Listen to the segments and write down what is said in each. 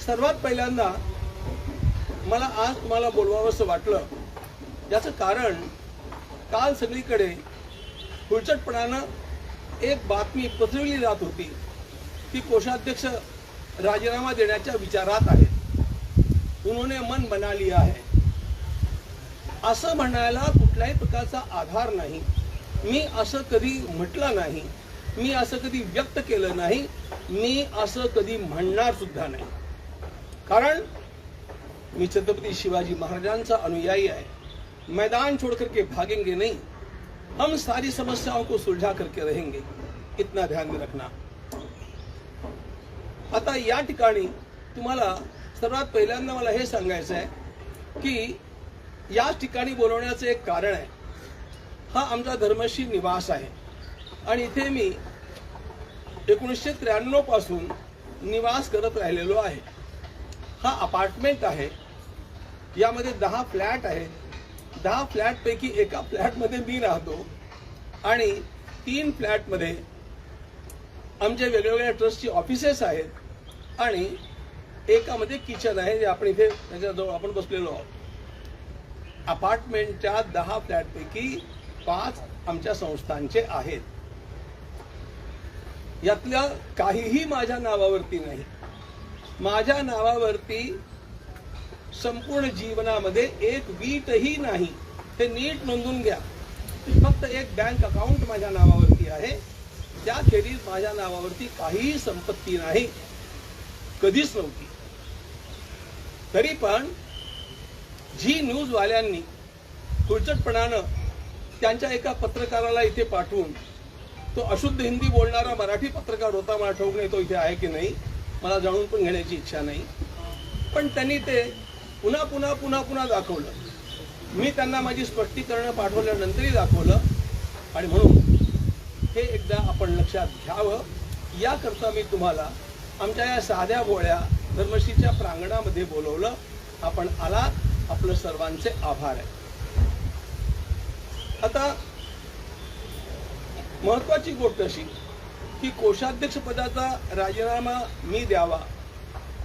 सर्वात पहिल्यांदा मला आज तुम्हाला बोलवावंसं वाटलं, याचं कारण काल सगळीकडे हुलचटपणानं एक बातमी पसरवली जात होती की कोषाध्यक्ष राजीनामा देण्याच्या विचारात आहेत, उन्होंने मन बना लिया है. असं म्हणायला कुठल्याही प्रकारचा आधार नाही. मी असं कधी म्हटलं नाही, मी असं कधी व्यक्त केलं नाही, मी असं कधी म्हणणार सुद्धा नाही. कारण मी छत्रपति शिवाजी महाराजांचा अनुयायी आहे. मैदान छोड़ करके भागेंगे नहीं, हम सारी समस्याओं को सुलझा करके रहेंगे, इतना ध्यान में रखना. आता या ठिकाणी तुम्हाला सर्वात पहिल्यांदा मला हे सांगायचं आहे की याच ठिकाणी बोलवण्याचं एक कारण आहे. हा आमचा धर्मशी निवास आहे आणि इथे मी 1993 पासून निवास करत राहिलेलो आहे. हा अपार्टमेंट आहे, यामध्ये 10 फ्लॅट आहेत. 10 फ्लॅटपैकी एका फ्लॅटमध्ये मी राहतो आणि 3 फ्लॅटमध्ये आमचे वेगवेगळ्या ट्रस्टची ऑफिसेस आहेत आणि एकामध्ये किचन आहे, जे आपण इथे त्याच्याजवळ आपण बसलेलो आहोत. अपार्टमेंटच्या 10 फ्लॅटपैकी 5 आमच्या संस्थांचे आहेत. यातल्या काहीही माझ्या नावावरती नाही. माझ्या नावावरती संपूर्ण जीवनामध्ये एक वीटही नाही. ते नीट नोंदून घ्या. फक्त एक बँक अकाउंट माझ्या नावावरती आहे. त्याखेरीज माझ्या नावावरती काहीही संपत्ती नाही, कधीच नव्हती. तरी पण झी न्यूज वाल्यांनी हुलचटपणानं त्यांच्या एका पत्रकाराला इथे पाठवून, तो अशुद्ध हिंदी बोलणारा मराठी पत्रकार होता, मला ठाऊक नाही तो इथे आहे की नाही, मला जाणून पण घेण्याची इच्छा नाही. पण त्यांनी ते पुन्हा पुन्हा पुन्हा पुन्हा दाखवलं. मी त्यांना माझी स्पष्टीकरण पाठवल्यानंतरही दाखवलं. आणि म्हणून हे एकदा आपण लक्षात घ्यावं, याकरता मी तुम्हाला आमच्या या साध्या भोळ्या धर्मशीच्या प्रांगणामध्ये बोलवलं. आपण आलात, आपलं सर्वांचे आभार आहे. आता महत्वाची गोष्ट अशी की कोषाध्यक्ष पदाचा राजीनामा मी द्यावा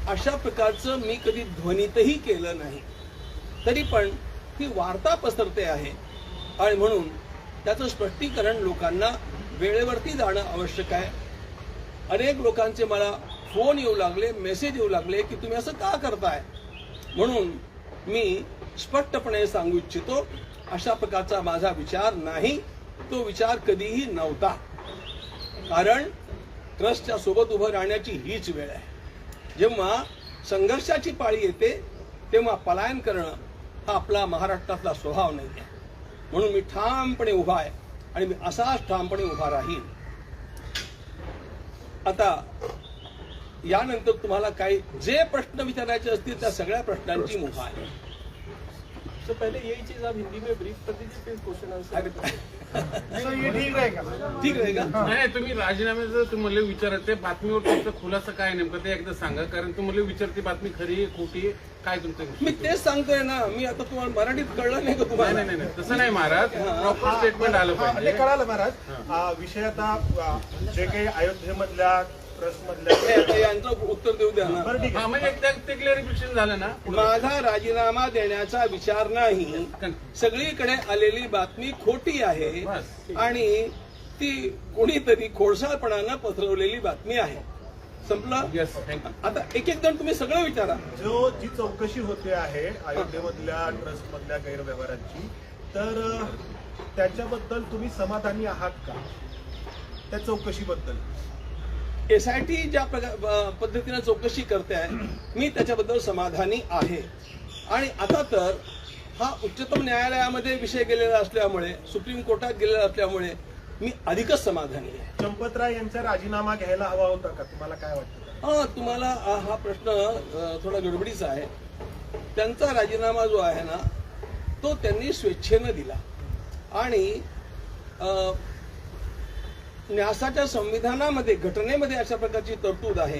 अशा प्रकारचं मी कधी ध्वनीतही केलं नाही. तरी पण ती वार्ता पसरते आहे आणि म्हणून त्याचं स्पष्टीकरण लोकांना वेळेवरती जाणं आवश्यक आहे. अनेक लोकांचे मला फोन येऊ लागले, मेसेज येऊ लागले की तुम्ही असं का करताय. म्हणून मी स्पष्टपणे सांगू इच्छितो, अशा प्रकारचा माझा विचार नाही, तो विचार कधीही नव्हता. कारण ट्रस्टच्या सोबत उभं राहण्याची हीच वेळ आहे. जेव्हा संघर्षाची पाळी येते तेव्हा पलायन करणं हा आपला महाराष्ट्रातला स्वभाव नाही आहे. म्हणून मी ठामपणे उभा आहे आणि मी असाच ठामपणे उभा राहील. आता यानंतर तुम्हाला काही जे प्रश्न विचारायचे असतील त्या सगळ्या प्रश्नांची मुभा आहे. तो पहले यही चीज आप हिंदी में ब्रीफ कर दीजिए, फिर क्वेश्चन आंसर. ये ठीक रहेगा. ठीक रहेगा. नाही, तुम्ही राजीनाम्याचं तुम्हाला विचारते बातमीवर तुमचा खुलासा काय नेमकं ते एकदा सांगा. कारण तुम्हाला विचारते बातमी खरी आहे खोटी आहे, काय तुमचं. मी तेच सांगतोय ना. मी आता तुम्हाला मराठीत कळलं नाही का तुम्हाला. नाही नाही तसं नाही महाराज, प्रॉपर स्टेटमेंट आलं पाहिजे. ते कळालं महाराज. विषय आता जे काही अयोध्येमधल्या ट्रस्ट मधल्या यांचं उत्तर देऊ द्या ना. हा, म्हणजे एकदा ते क्लिअरिफिकेशन झालं ना. माझा राजीनामा देण्याचा विचार नाही. सगळीकडे आलेली बातमी खोटी आहे आणि ती कोणीतरी खोडसाळपणानं पसरवलेली बातमी आहे. संपलं. Yes, thank you. आता एक एक जण तुम्ही सगळं विचारा. जी चौकशी होते आहे अयोध्येमधल्या ट्रस्ट मधल्या गैरव्यवहारांची, तर त्याच्याबद्दल तुम्ही समाधानी आहात का? त्या चौकशीबद्दल SIT ज्या पद्धतीनं चौकशी करते आहे, मी त्याच्याबद्दल समाधानी आहे. आणि आता तर हा उच्चतम न्यायालयामध्ये विषय गेलेला असल्यामुळे, सुप्रीम कोर्टात गेलेला असल्यामुळे मी अधिकच समाधानी आहे. चंपतराय यांचा राजीनामा घ्यायला हवा होता का? तुम्हाला काय वाटतं? तुम्हाला हा प्रश्न थोडा गडबडीचा आहे. त्यांचा राजीनामा जो आहे ना, तो त्यांनी स्वेच्छेनं दिला आणि न्यासाच्या संविधानामध्ये, घटनेमध्ये अशा प्रकारची तरतूद आहे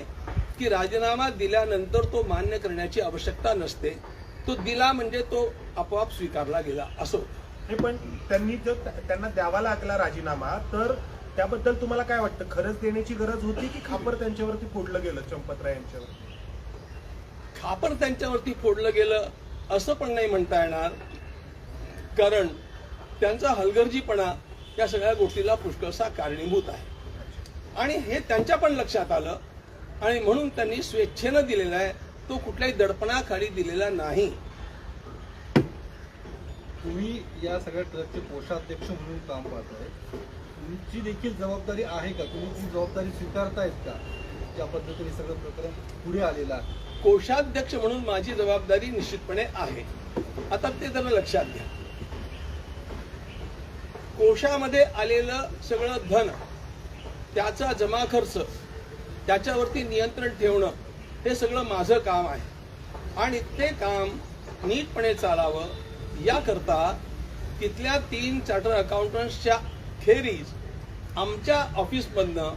की राजीनामा दिल्यानंतर तो मान्य करण्याची आवश्यकता नसते. तो दिला म्हणजे तो आपोआप स्वीकारला गेला असं. पण त्यांनी जर त्यांना द्यावा लागला राजीनामा, तर त्याबद्दल तुम्हाला काय वाटतं? खरंच देण्याची गरज होती की खापर त्यांच्यावरती फोडलं गेलं चंपतराय यांच्यावर? खापर त्यांच्यावरती फोडलं गेलं असं पण नाही म्हणता येणार, कारण त्यांचा हलगर्जीपणा या सगळ्या गोष्टीला पुष्कळसा कारणीभूत आहे आणि हे त्यांच्या पण लक्षात आलं आणि म्हणून त्यांनी स्वेच्छेनं दिलेला आहे, तो कुठल्याही दडपणाखाली दिलेला नाही. तुम्ही या सगळ्या ट्रस्टचे कोषाध्यक्ष म्हणून काम पाहताय, तुमची देखील जबाबदारी आहे का? तुम्ही ती जबाबदारी स्वीकारतायत का? ज्या पद्धतीने सगळं प्रकरण पुढे आलेलं आहे. कोषाध्यक्ष म्हणून माझी जबाबदारी निश्चितपणे आहे. आता ते जरा लक्षात घ्या, कोशामध्ये आलेलं सगळं धन, त्याचा जमा खर्च, त्याच्यावरती नियंत्रण ठेवणं हे सगळं माझं काम आहे आणि ते काम नीटपणे चालावं याकरता तिथल्या 3 चार्टर अकाउंटंट्सच्या खेरीज आमच्या ऑफिसमधनं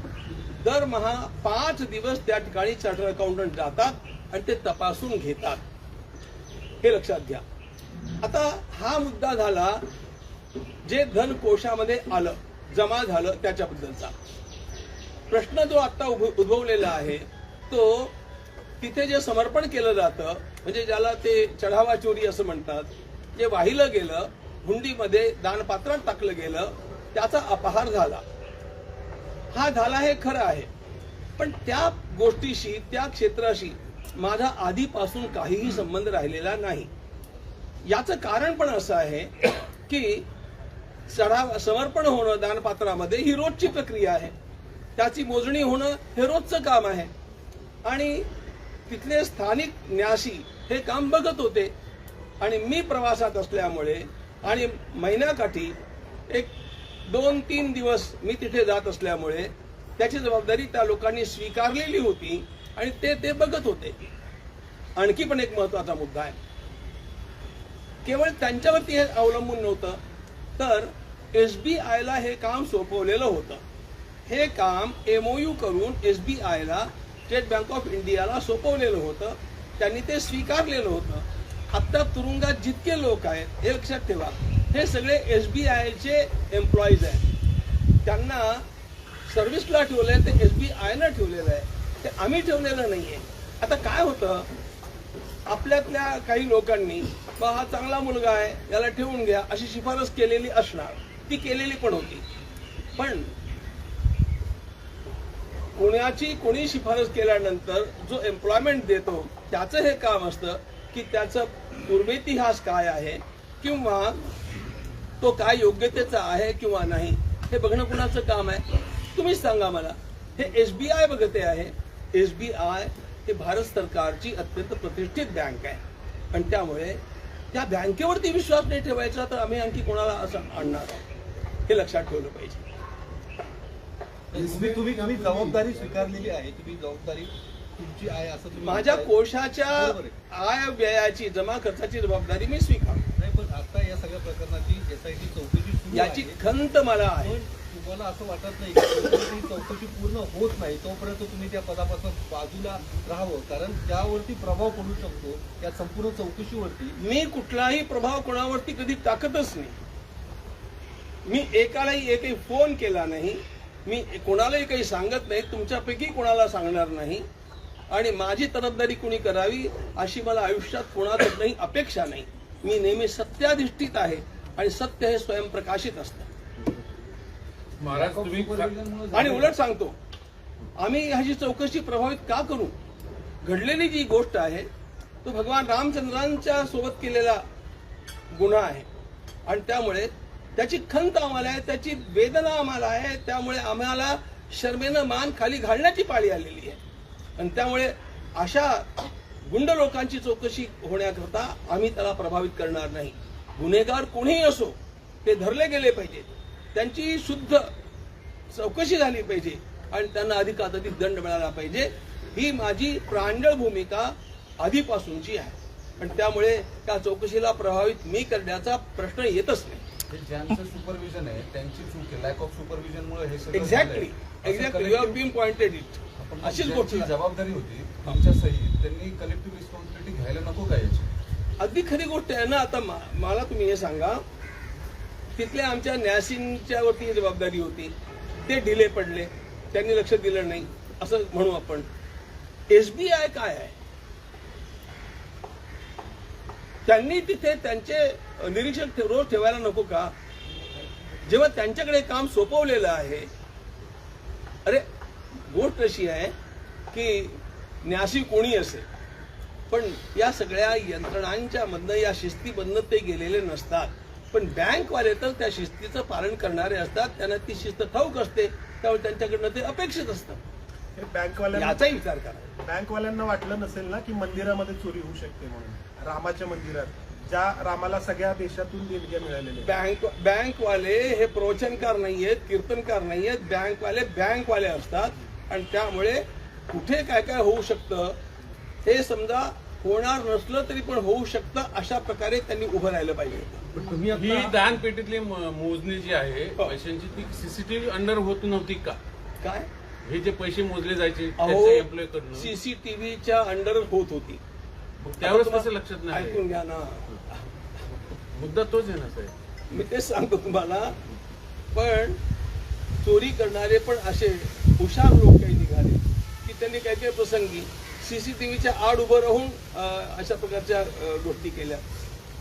दरमहा 5 दिवस त्या ठिकाणी चार्टर अकाउंटंट जातात आणि ते तपासून घेतात. हे लक्षात घ्या. आता हा मुद्दा झाला जे धन कोशामध्ये आलं, जमा झालं त्याच्याबद्दलचा. प्रश्न जो आता उद्भवलेला आहे तो तिथे जे समर्पण केलं जातं, म्हणजे ज्याला ते चढावा चोरी असं म्हणतात, जे वाहिलं गेलं, हुंडीमध्ये दानपात्रात टाकलं गेलं, त्याचा अपहार झाला. हा झाला हे खरं आहे, पण त्या गोष्टीशी, त्या क्षेत्राशी माझा आधीपासून काहीही संबंध राहिलेला नाही. याचं कारण पण असं आहे की समर्पण होणं दानपात्रामध्ये ही रोजची प्रक्रिया आहे, त्याची मोजणी होणं हे रोजचं काम आहे आणि तिथले स्थानिक न्यासी हे काम बघत होते आणि मी प्रवासात असल्यामुळे आणि महिन्याकाठी 1-2-3 दिवस मी तिथे जात असल्यामुळे त्याची जबाबदारी त्या लोकांनी स्वीकारलेली होती आणि ते बघत होते. आणखी पण एक महत्वाचा मुद्दा आहे, केवळ त्यांच्यावरती हे अवलंबून नव्हतं, तर SBIला हे काम सोपवलेलं होतं. हे काम MOU करून SBIला, स्टेट बँक ऑफ इंडियाला सोपवलेलं होतं, त्यांनी ते स्वीकारलेलं होतं. आता तुरुंगात जितके लोक आहेत हे लक्षात ठेवा, हे सगळे SBIचे एम्प्लॉईज आहेत. त्यांना सर्व्हिसला ठेवलंय ते SBIनं ठेवलेलं आहे, ते आम्ही ठेवलेलं नाहीये. आता काय होतं, आपल्यातल्या काही लोकांनी बा हा चांगला मुलगा आहे याला ठेवून घ्या अशी शिफारस केलेली असणार, ती केलेली पण होती, पण कोणी शिफारस केल्यानंतर जो एम्प्लॉयमेंट देतो त्याचं हे काम असतं की त्याचा पूर्वेतिहास काय आहे किंवा तो काय योग्यतेचा आहे किंवा नाही हे बघणं कुणाचं काम आहे? तुम्हीच सांगा मला. हे SBI बघते आहे. SBI हे भारत सरकारची अत्यंत प्रतिष्ठित बँक आहे आणि त्यामुळे त्या बँकेवरती विश्वास नाही ठेवायचा तर आम्ही आणखी कोणाला असं आणणार आहोत, हे लक्षात ठेवलं पाहिजे. तुम्ही जबाबदारी स्वीकारलेली आहे, तुम्ही जबाबदारी तुमची आहे असं तुम्ही माझ्या कोशाच्या आय व्ययाची, जमा खर्चाची जबाबदारी मी स्वीकारतो. नाही, पण आता या सगळ्या प्रकरणाची SIT चौकशी सुरू याची आहे. खंत मला आहे. पण तुम्हाला असं वाटत नाही की चौकशी पूर्ण होत नाही तोपर्यंत तुम्ही त्या पदापासून बाजूला राहावं, कारण त्यावरती प्रभाव पडू शकतो या संपूर्ण चौकशीवरती. मी कुठलाही प्रभाव कोणावरती कधी टाकतच नाही. मी एकालाही एकही फोन केला नाही, मी कोणालाही काही सांगत नाही, तुमच्यापैकी कोणाला सांगणार नाही आणि माझी तरफदारी कोणी करावी अशी मला आयुष्यात कोणाकडनंही अपेक्षा नाही. मी नेहमी सत्याधिष्ठित आहे आणि सत्य हे स्वयंप्रकाशित असतं. महाराज तुम्ही आणि उलट सांगतो, आम्ही ह्याची चौकशी प्रभावित का करू? घडलेली जी गोष्ट आहे तो भगवान रामचंद्रांच्या सोबत केलेला गुन्हा आहे आणि त्यामुळे त्याची खंत आम्हाला आहे, त्याची वेदना आम्हाला आहे, त्यामुळे आम्हाला शर्मेनं मान खाली घालण्याची पाळी आलेली आहे आणि त्यामुळे अशा गुंड लोकांची चौकशी होण्याकरता आम्ही त्याला प्रभावित करणार नाही. गुन्हेगार कोणीही असो ते धरले गेले पाहिजे, त्यांची शुद्ध चौकशी झाली पाहिजे आणि त्यांना अधिकाधिक दंड मिळाला पाहिजे. ही माझी प्रांजळ भूमिका आधीपासूनची आहे आणि त्यामुळे त्या चौकशीला प्रभावित मी करण्याचा प्रश्न येतच नाही. ज्यांचं सुपरविजन आहे त्यांची चूक आहे, लॅक ऑफ सुपरविजनमुळे हे सगळं exactly you have been pointed it. अशीच गोष्ट जबाबदारी होती तुमच्या सही, त्यांनी कलेक्टिव्ह रिस्पॉन्सिबिलिटी घ्यायला नको का याची? अगदी खरी गोष्ट आहे ना. आता मला तुम्ही हे सांगा, तिथल्या आमच्या न्यासींच्या वरती जबाबदारी होती, ते ढिले पडले, त्यांनी लक्ष दिलं नाही असं म्हणू आपण. SBI काय आहे? त्यांनी तिथे त्यांचे निरीक्षक रोज ठेवायला नको का? जेव्हा त्यांच्याकडे काम सोपवलेलं आहे. अरे गोष्ट अशी आहे की न्यासी कोणी असेल, पण या सगळ्या यंत्रणांच्या मधनं, या शिस्तीमधनं ते गेलेले नसतात. पण बँकवाले तर त्या शिस्तीचं पालन करणारे असतात, त्यांना ती शिस्त ठाऊक असते, त्यामुळे त्यांच्याकडनं ते अपेक्षित असतं. हे बँकवाल्यांना याचाही विचार करा. बँकवाल्यांना वाटलं नसेल ना की मंदिरामध्ये चोरी होऊ शकते म्हणून, रामाच्या मंदिरात ज्या रामाला सगळ्या देशातून देणग्या मिळालेल्या आहेत. बँकवाले हे प्रवचनकार नाहीयेत, कीर्तनकार नाहीयेत. बँकवाले असतात आणि त्यामुळे कुठे काय काय होऊ शकतं हे समजा होणार नसलं तरी पण होऊ शकतं, अशा प्रकारे त्यांनी उभं राहिलं पाहिजे. पण तुम्ही ही आता दानपेटीतली मोजणी जी आहे पैशांची, ती सीसीटीव्ही अंडर होत नव्हती का? काय हे जे पैसे मोजले जायचे अहो, त्याचे एम्प्लॉय कडनं, सीसीटीव्हीच्या अंडर होत होती. त्यावेळेस कसं लक्षात नाही? ऐकून घ्या ना, मुद्दा तोच आहे ना साहेब. मी तेच सांगतो तुम्हाला. पण चोरी करणारे पण असे हुशार लोक काही निघाले की त्यांनी काही काही प्रसंगी सीसीटीव्हीच्या आड उभं राहून अशा प्रकारच्या गोष्टी केल्या.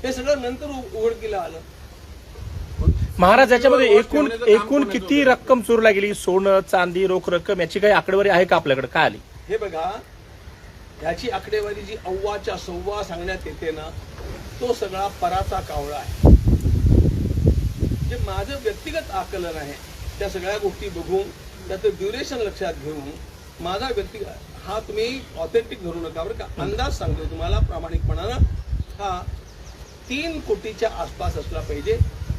हे सगळं नंतर उघडकीला आलं. महाराज याच्यामध्ये एकूण ठेवण्याचं काम एकूण कोणाचं किती होतं? रक्कम चोरला गेली? सोनं, चांदी, रोख रक्कम याची काही आकडेवारी आहे का आपल्याकडे? काय आली? हे बघा, ह्याची आकडेवारी जी अव्वाच्या सव्वा सांगण्यात येते ना, तो सगळा पराचा कावळा आहे. जे माझं व्यक्तिगत आकलन आहे, त्या सगळ्या गोष्टी बघून, त्याचं ड्युरेशन लक्षात घेऊन माझा व्यक्तिगत, हा तुम्ही ऑथेंटिक धरू नका बरं का, अंदाज सांगतो तुम्हाला प्रामाणिकपणानं, हा 3 कोटीच्या आसपास असला पाहिजे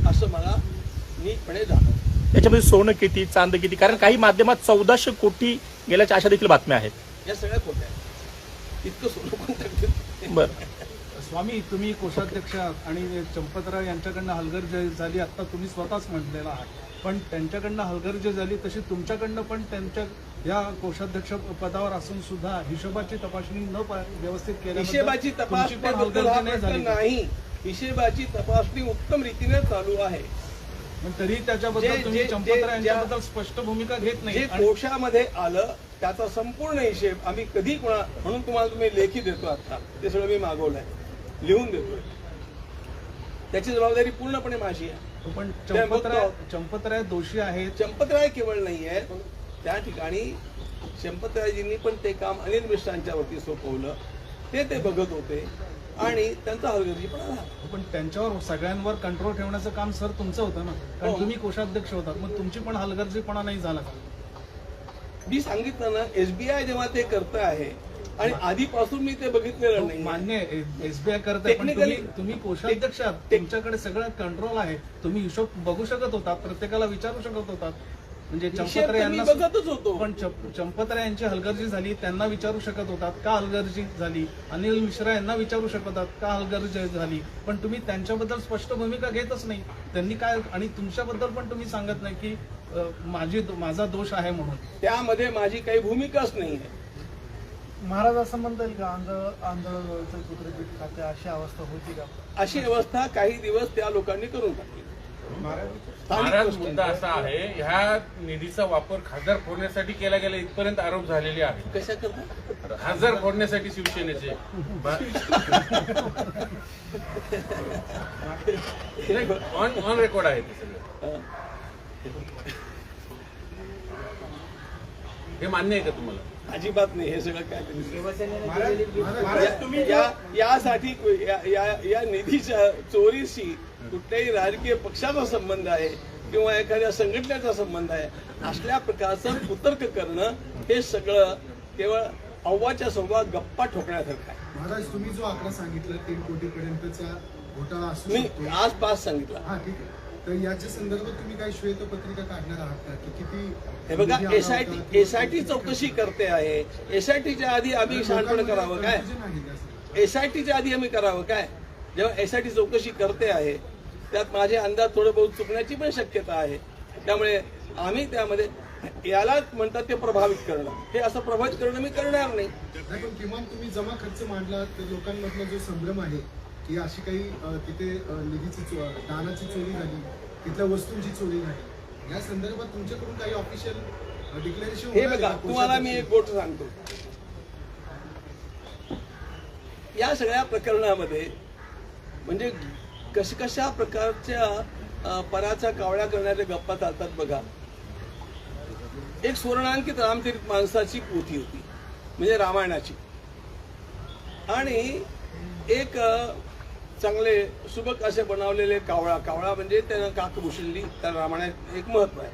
असं मला नीटपणे जाणवतं. याच्यामध्ये सोनं किती, चांद किती? कारण काही माध्यमात 1400 कोटी गेल्याच्या अशा देखील बातम्या आहेत. या सगळ्या खोट्या आहेत. इतकं सोनं पण टाकतं. बरं, स्वामी, तुम्ही कोषाध्यक्ष आणि चंपतराव यांच्याकडनं हलगर्जी झाली, आता तुम्ही स्वतःच म्हटलेला आहात. पण त्यांच्याकडनं हलगर्जी झाली तशी तुमच्याकडनं पण त्यांच्या या कोषाध्यक्ष पदावर असून सुद्धा हिशोबाची तपासणी न व्यवस्थित केल्याबद्दल हिशेबाची तुमची तपासणी पण हलगर्जी नाही झाली का? नाही. हिशेबाची तपासणी उत्तम रीतीने चालू आहे. पण तरी त्याच्याबद्दल तुम्ही जे- चंपतराव जे- यांच्याबद्दल स्पष्ट भूमिका घेत जे नाही. आणि कोशामध्ये आलं त्याचा संपूर्ण हिशेब आम्ही कधी म्हणून तुम्हाला तुम्ही लेखी देतो आता, ते सगळं मी मागवलंय, लिहून देतोय. त्याची जबाबदारी पूर्णपणे माझी आहे. पण ते बघतो. चंपतराव दोषी आहेत. चंपतराय केवळ नाहीये, त्या ठिकाणी चंपतरायजींनी पण ते काम अनिल मिश्रांच्या वरती सोपवलं. ते बघत होते आणि त्यांचा हलगर्जीपणा झाला. पण त्यांच्यावर सगळ्यांवर कंट्रोल ठेवण्याचं काम सर तुमचं होतं ना, कारण हो. तुम्ही कोषाध्यक्ष होतात. मग तुमची पण हलगर्जीपणा नाही झाला का? मी सांगितलं ना, SBI जेव्हा ते करत आहे आणि आधीपासून मी ते बघितलेलं नाही. मान्य आहे, SBI करताय, पण Technically- तुम्ही कोषाध्यक्ष आहात, तुमच्याकडे सगळं कंट्रोल आहे. तुम्ही हिशोब बघू शकत होतात, प्रत्येकाला विचारू शकत होतात. म्हणजे हिशेब चंपतराव तर मी यांना बघतच होतो. पण चंपतराव यांची हलगर्जी झाली, त्यांना विचारू शकत होतात का हलगर्जी झाली. अनिल मिश्रा यांना विचारू शकत होतात का हलगर्जी झाली. पण तुम्ही त्यांच्याबद्दल स्पष्ट भूमिका घेतच नाही. त्यांनी काय, आणि तुमच्याबद्दल पण तुम्ही सांगत नाही की माझा दोष आहे म्हणून. त्यामध्ये माझी काही भूमिकाच नाही आहे. महाराज असं म्हणता येईल का आंधळचं चित्रपीठ खाते अशी अवस्था होती का? अशी व्यवस्था काही दिवस त्या लोकांनी करून टाकली. स्थानिक महाराज, गोष्ट मुद्दा आहे. असा आहे, ह्या निधीचा वापर खासदार फोडण्यासाठी केला गेला, इथपर्यंत आरोप झालेले आहेत. कशा करता? खासदार फोडण्यासाठी शिवसेनेचे ऑन रेकॉर्ड आहे ते सगळं. हे मान्य आहे का तुम्हाला? अजिबात नाही. हे सगळं काय यासाठी या निधीच्या चोरीशी कुठल्याही राजकीय पक्षाचा संबंध आहे किंवा एखाद्या संघटनेचा संबंध आहे असल्या प्रकारचं कुतर्क करणं हे सगळं केवळ अव्वाच्या सव्वा गप्पा ठोकण्यासारखं आहे. महाराज, तुम्ही जो आकडा सांगितला 3 कोटीपर्यंतचा घोटाळा असू मी शकतो, आज 5 सांगितलं. हा ठीक आहे. तर याच्या संदर्भात तुम्ही काही श्वेतपत्रिका काढणार आहात का की किती हे बघा, निधी आला होता, एसआयटी चौकशी करते आहे. एसआयटीच्या आधी आम्ही शहाणपण करावं काय? confusion आहे का सर? एसआयटीच्या आधी आम्ही करावं काय? जेव्हा एसआयटी चौकशी करते आहे त्यात माझे अंदाज थोडं बहुत चुकण्याची पण शक्यता आहे. त्यामुळे आम्ही त्यामध्ये यालाच म्हणतात ते प्रभावित करणं, हे असं प्रभावित करणं मी करणार नाही. नाही, पण किमान तुम्ही जमा खर्च मांडला तर लोकांमधला जो संभ्रम आहे की अशी काही तिथे निधीची दानाची चोरी झाली, तिथल्या वस्तूंची चोरी झाली, या संदर्भात तुमच्याकडून काही ऑफिशियल डिक्लेरेशन हे बघा, तुम्हाला मी एक गोष्ट सांगतो. या सगळ्या प्रकरणामध्ये म्हणजे कशा प्रकारच्या पराच्या कावळ्या करणाऱ्या गप्पा चालतात बघा. एक सुवर्णांकित रामचरित मानसाची पोथी होती, म्हणजे रामायणाची, आणि एक चांगले सुबक असे बनवलेले कावळा म्हणजे त्यानं काक भुसली, त्या रामायणात एक महत्व आहे.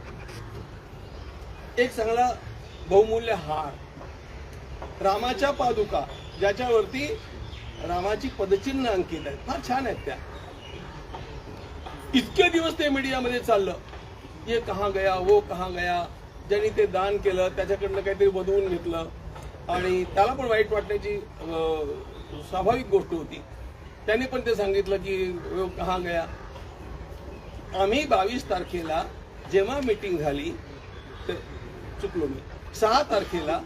एक चांगला बहुमूल्य हार, रामाच्या पादुका ज्याच्यावरती रामाची पदचिन्ह अंकित आहेत, फार छान आहेत त्या. इतके दिवस ते मीडियामध्ये चाललं, ये कहाँ गया वो कहाँ गया, ज्यांनी ते दान केलं त्याच्याकडनं काहीतरी बदवून घेतलं, आणि त्याला पण वाईट वाटण्याची स्वाभाविक गोष्ट होती. त्यांनी पण ते सांगितलं की वो कहाँ गया. आम्ही 22 तारखेला जेव्हा मीटिंग झाली, चुकलो मी, 6 तारखेला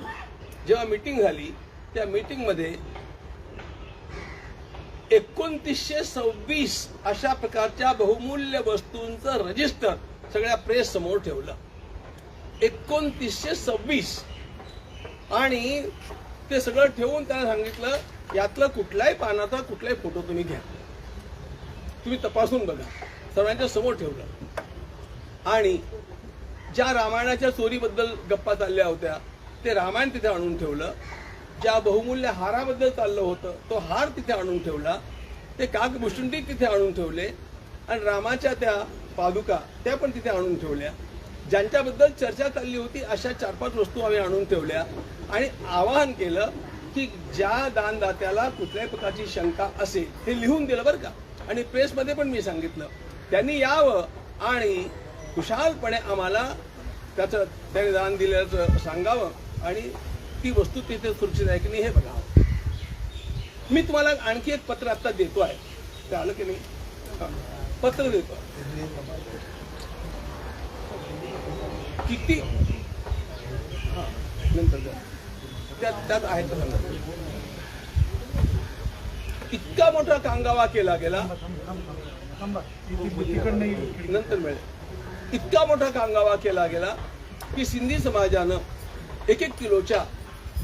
जेव्हा मीटिंग झाली, त्या मीटिंगमध्ये 2926 अशा प्रकारच्या बहुमूल्य वस्तूंचं रजिस्टर सगळ्या प्रेस समोर ठेवलं. 2926, आणि ते सगळं ठेवून त्यांना सांगितलं यातलं कुठल्याही पानाचा कुठलाही फोटो तुम्ही घ्या, तुम्ही तपासून बघा. सर्वांच्या समोर ठेवलं. आणि ज्या रामायणाच्या चोरीबद्दल गप्पा चालल्या होत्या ते रामायण तिथे आणून ठेवलं. ज्या बहुमूल्य हाराबद्दल चाललं होतं तो हार तिथे आणून ठेवला. ते काकभूषुंडी तिथे आणून ठेवले, आणि रामाच्या त्या पादुका त्या पण तिथे आणून ठेवल्या. ज्यांच्याबद्दल चर्चा चालली होती अशा 4-5 वस्तू आम्ही आणून ठेवल्या, आणि आवाहन केलं की ज्या दानदात्याला कुठल्याही प्रकारची शंका असेल हे लिहून दिलं बरं का. आणि प्रेसमध्ये पण मी सांगितलं त्यांनी यावं आणि खुशालपणे आम्हाला त्याने दान दिल्याचं सांगावं, आणि ती वस्तू तिथे सुरक्षित आहे की नाही हे बघावं. मी तुम्हाला आणखी एक पत्र आता देतो आहे, ते आलं की नाही? पत्र देतो. किती नंतर त्यात आहे तर इतका मोठा कांगावा केला गेला, नंतर मिळेल. इतका मोठा कांगावा केला गेला की सिंधी समाजानं 1-1 किलोच्या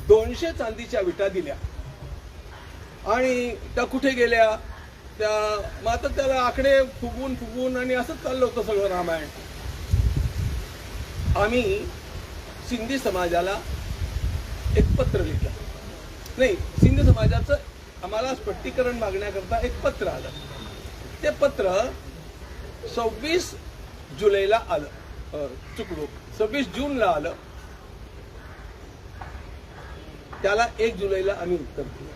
200 चांदीच्या विटा दिल्या, आणि त्या कुठे गेल्या त्या मात्र त्याला आकडे फुगवून आणि असंच चाललं होतं सगळं रामायण. आम्ही सिंधी समाजाला एक पत्र लिहिलं, नाही सिंधी समाजाचं आम्हाला स्पष्टीकरण मागण्याकरता एक पत्र आलं. ते पत्र 26 जुलैला आलं, चुकलो 26 जूनला आलं. त्याला 1 जुलैला आम्ही उत्तर दिलं,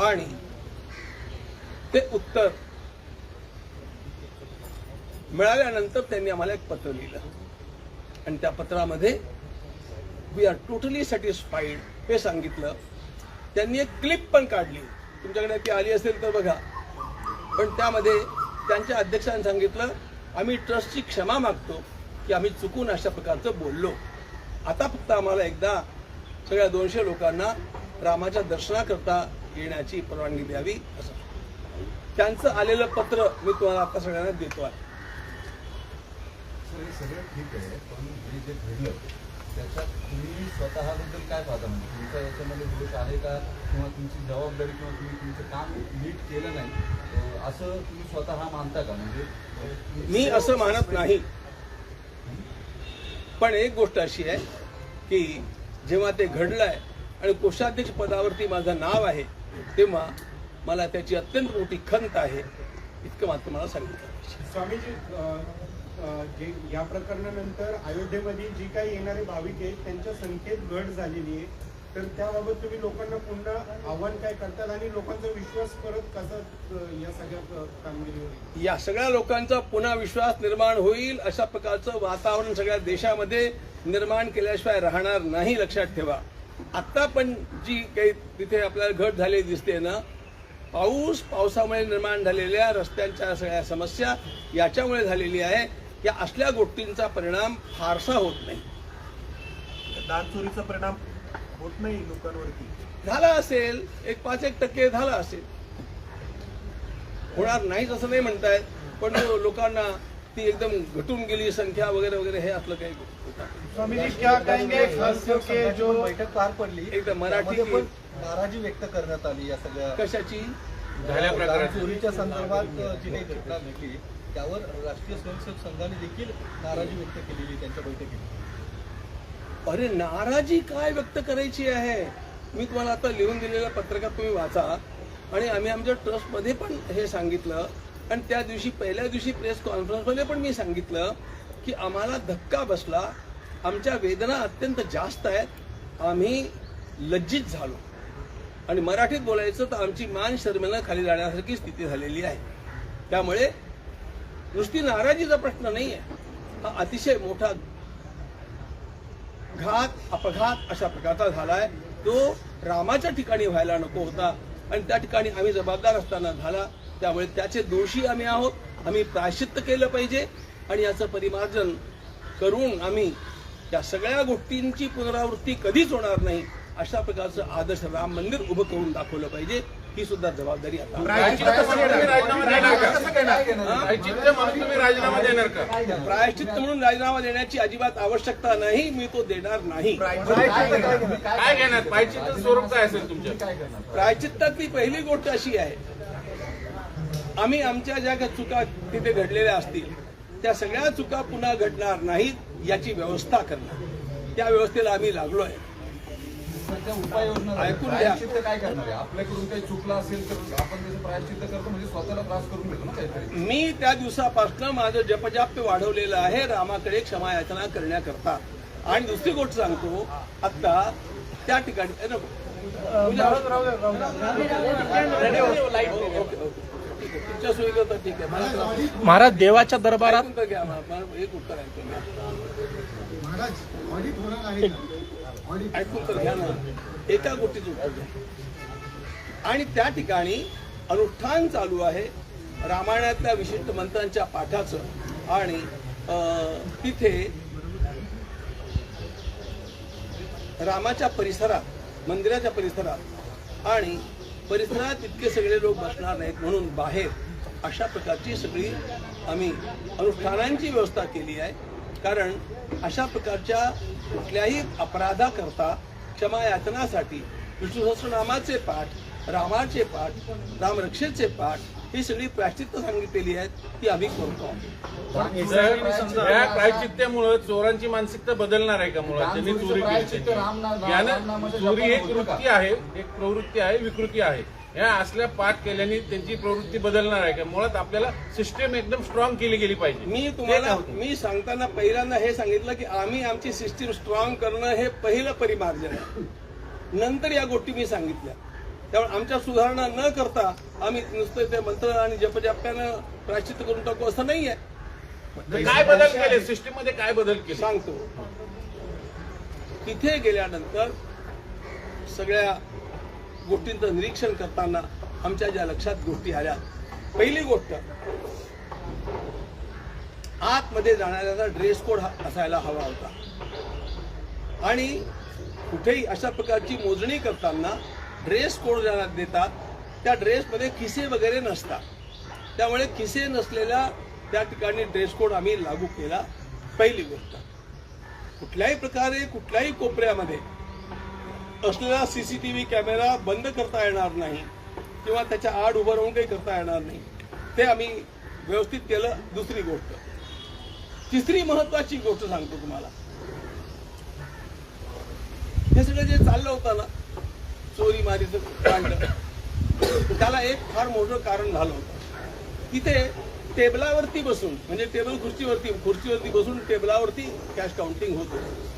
आणि ते उत्तर मिळाल्यानंतर त्यांनी आम्हाला एक पत्र लिहिलं, आणि त्या पत्रामध्ये वी आर टोटली सॅटिस्फाईड हे सांगितलं. त्यांनी एक क्लिप पण काढली, तुमच्याकडे ती आली असेल तर बघा. पण त्यामध्ये त्यांच्या अध्यक्षांनी सांगितलं आम्ही ट्रस्टची क्षमा मागतो की आम्ही चुकून अशा प्रकारचं बोललो. आता फक्त आम्हाला एकदा सगळ्या 200 लोकांना रामाच्या दर्शनाकरता येण्याची परवानगी द्यावी, असं त्यांचं आलेलं पत्र मी तुम्हाला आता सगळ्यांना देतो आहे. हे सगळं ठीक आहे, पण हे जे घडलं त्याच्यात तुम्ही स्वतःबद्दल काय पाहता, म्हणजे तुमचा याच्यामध्ये दोष आहे का, किंवा तुमची जबाबदारी किंवा तुम्ही तुमचं काम नीट केलं नाही असं तुम्ही स्वतः मानता का? म्हणजे मी असं मानत नाही, पण एक गोष्ट अशी आहे की जेव्हा ते घडलंय आणि कोषाध्यक्ष पदावरती माझं नाव आहे तेव्हा मला त्याची अत्यंत मोठी खंत आहे, इतकं मात्र मला सांगितलं. स्वामीजी, या प्रकरणानंतर अयोध्येमध्ये जी काही येणारे भाविक आहेत त्यांच्या संख्येत घट झालेली आहे, तर त्याबाबत तुम्ही लोकांना पुन्हा आव्हान काय करतात आणि लोकांचा विश्वास परत कसा या सगळ्या कामगिरीवर? या सगळ्या लोकांचा पुन्हा विश्वास निर्माण होईल अशा प्रकारचं वातावरण सगळ्या देशामध्ये निर्माण केल्याशिवाय राहणार नाही, लक्षात ठेवा. आता पण जी काही तिथे आपल्याला घट झालेली दिसते ना, पावसामुळे निर्माण झालेल्या रस्त्यांच्या सगळ्या समस्या याच्यामुळे झालेली आहे. या असल्या गोष्टींचा परिणाम फारसा होत नाही. दान चोरीचा परिणाम होत नाही लोकांवरती, झाला असेल 5-1% झाला असेल, होणार नाहीच असं नाही म्हणतायत, पण लोकांना ती एकदम घटून गेली संख्या वगैरे वगैरे हे असलं काही. स्वामीजी क्या कहेंगे खास करके जो बैठक पार पडली एकदम मराठी पण नाराजी व्यक्त करण्यात आली या सगळ्या कशाची? झाल्या प्रकारात चोरीच्या संदर्भात जी काही घटना घडली त्यावर राष्ट्रीय स्वयंसेवक संघाने देखील नाराजी व्यक्त केलेली त्यांच्या बैठकीत. अरे नाराजी काय व्यक्त करायची आहे? मी तुम्हाला आता लिहून दिलेल्या पत्रकात तुम्ही वाचा, आणि आम्ही आमच्या ट्रस्टमध्ये पण हे सांगितलं, आणि त्या दिवशी पहिल्या दिवशी प्रेस कॉन्फरन्समध्ये पण मी सांगितलं की आम्हाला धक्का बसला, आमच्या वेदना अत्यंत जास्त आहेत, आम्ही लज्जित झालो, आणि मराठीत बोलायचं तर आमची मान शर्मेनं खाली जाण्यासारखी स्थिती झालेली आहे. त्यामुळे नुसती नाराजीचा प्रश्न नाही आहे, हा अतिशय मोठा अपघात अशा प्रकारचा झालाय, तो रामाच्या ठिकाणी व्हायला नको होता, आणि त्या ठिकाणी आम्ही जबाबदार असताना झाला. त्यामुळे त्याचे दोषी आम्ही आहोत, आम्ही प्रायश्चित्त केलं पाहिजे, आणि याचं परिमार्जन करून आम्ही या सगळ्या गोष्टींची पुनरावृत्ती कधीच होणार नाही अशा प्रकारचं आदर्श राम मंदिर उभं करून दाखवलं पाहिजे. ही सुद्धा जबाबदारी आता प्रायश्चित्त म्हणून तुम्ही राजीनामा देणार का? प्रायश्चित्त म्हणून राजीनामा देण्याची अजिबात आवश्यकता नाही, मी तो देणार नाही. काय घेणार? प्रायश्चित्त स्वरूप काय असेल तुमच्या? प्रायश्चित्तातली पहिली गोष्ट अशी आहे, आम्ही आमच्या ज्या काही चुका तिथे घडलेल्या असतील त्या सगळ्या चुका पुन्हा घडणार नाहीत याची व्यवस्था करणं, त्या व्यवस्थेला आम्ही लागलो आहे. त्या उपाययोजना ऐकून घ्या. प्रायश्चित्त काय करणार आहे? आपल्याकडून काही चुकलं असेल तर आपण त्याचं प्रायश्चित्त करतो, म्हणजे स्वतःला त्रास करून घेतो ना काहीतरी. मी त्या दिवसापासून माझं जपजाप वाढवलेलं आहे रामाकडे क्षमा याचना करण्याकरता. आणि दुसरी गोष्ट सांगतो, आता त्या ठिकाणी तुमच्या सोयीला तर ठीक आहे. महाराज देवाच्या दरबारात ऐकून तर घ्या, एक उत्तर ऐकून घ्या. महाराज ऑडिट होणार आहे का? ऑडिट ऐकून तर घ्या ना, एका गोष्टीचं उत्तर द्या. आणि त्या ठिकाणी अनुष्ठान चालू आहे रामायणातल्या विशिष्ट मंत्रांच्या पाठाचं, आणि तिथे रामाच्या परिसरात, मंदिराच्या परिसरात आणि परिसरात इतके सगळे लोक बसणार नाहीत म्हणून बाहेर अशा प्रकारची सगळी आम्ही अनुष्ठानांची व्यवस्था केली आहे. कारण अशा प्रकारच्या कुठल्याही अपराधाकरता क्षमा याचनासाठी विष्णू सहस्रनामाचे पाठ, रामाचे पाठ, रामरक्षेचे पाठ ही सगळी प्रायश्चित्त सांगितलेली आहेत, ती आम्ही करतो. या प्रायश्चित्तामुळे चोरांची मानसिकता बदलणार आहे का? मुळात त्यांनी चोरी केली, यानं चोरी एक वृत्ती आहे, एक प्रवृत्ती आहे, विकृती आहे. या असल्या पाठ केल्याने त्यांची प्रवृत्ती बदलणार आहे का? मुळात आपल्याला सिस्टम एकदम स्ट्रॉंग केली गेली पाहिजे. मी सांगताना पहिल्यांदा हे सांगितलं की आम्ही आमची सिस्टीम स्ट्रॉंग करणं हे पहिलं परिमार्जन आहे. नंतर या गोष्टी मी सांगितल्या. त्यामुळे आमच्या सुधारणा न करता आम्ही नुसतं ते मंत्र आणि जपजाप्यानं प्रायश्चित्त करून टाकू असं नाही आहे. काय बदल केले सिस्टीम मध्ये? काय बदल केले सांगतो. तिथे गेल्यानंतर सगळ्या गोष्टींचं निरीक्षण करताना आमच्या ज्या लक्षात गोष्टी आल्या, पहिली गोष्ट, आतमध्ये जाणाऱ्याचा ड्रेस कोड असायला हवा होता. आणि कुठेही अशा प्रकारची मोजणी करताना ड्रेस कोड ज्यांना देतात त्या ड्रेसमध्ये खिसे वगैरे नसतात. त्यामुळे खिसे नसलेल्या त्या ठिकाणी ड्रेस कोड आम्ही लागू केला. पहिली गोष्ट, कुठल्याही प्रकारे कुठल्याही कोपऱ्यामध्ये असलेला सीसीटीव्ही कॅमेरा बंद करता येणार नाही किंवा त्याच्या आड उभं राहून काही करता येणार नाही, ते आम्ही व्यवस्थित केलं. दुसरी गोष्ट, तिसरी महत्वाची गोष्ट सांगतो तुम्हाला. हे सगळं जे चाललं होतं ना, चोरी मारीचं कांड, त्याला एक फार मोठं कारण झालं होतं. तिथे टेबलावरती बसून, म्हणजे टेबल खुर्चीवरती बसून टेबलावरती कॅश काउंटिंग होत होतं.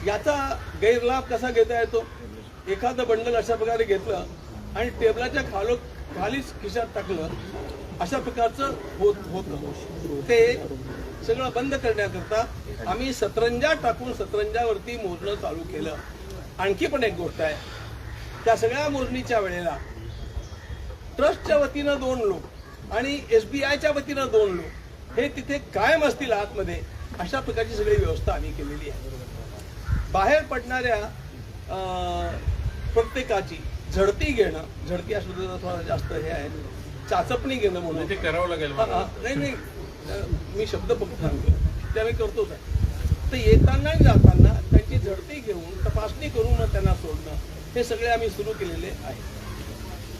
याचा गैरलाभ कसा घेता येतो? एखादं बंडल अशा प्रकारे घेतलं आणि टेबलाच्या खालीच खिशात टाकलं, अशा प्रकारचं होतं. ते सगळं बंद करण्याकरता आम्ही सतरंजा टाकून सतरंजावरती मोजणं चालू केलं. आणखी पण एक गोष्ट आहे, त्या सगळ्या मोजणीच्या वेळेला ट्रस्टच्या वतीनं 2 लोक आणि SBIच्या वतीनं 2 लोक हे तिथे कायम असतील आतमध्ये, अशा प्रकारची सगळी व्यवस्था आम्ही केलेली आहे. बाहेर पडणाऱ्या प्रत्येकाची झडती घेणं, झडती हा शब्द थोडा जास्त हे आहे, चाचपणी घेणं म्हणून ते करावं लागेल. नाही, मी शब्द फक्त सांगतो, ते आम्ही करतोच आहे. तर येताना आणि जाताना त्यांची झडती घेऊन तपासणी करून त्यांना सोडणं, हे सगळे आम्ही सुरू केलेले आहे.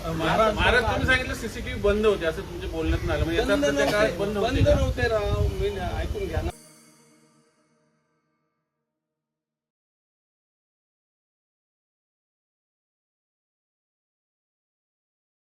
महाराज महाराज तुम्ही सांगितलं सीसीटीव्ही बंद होते असं तुमच्या बोलण्यात आलं म्हणजे बंद याचा अर्थ त्या काळात नव्हते बंद होते का? राव मी ऐकून घ्या ना.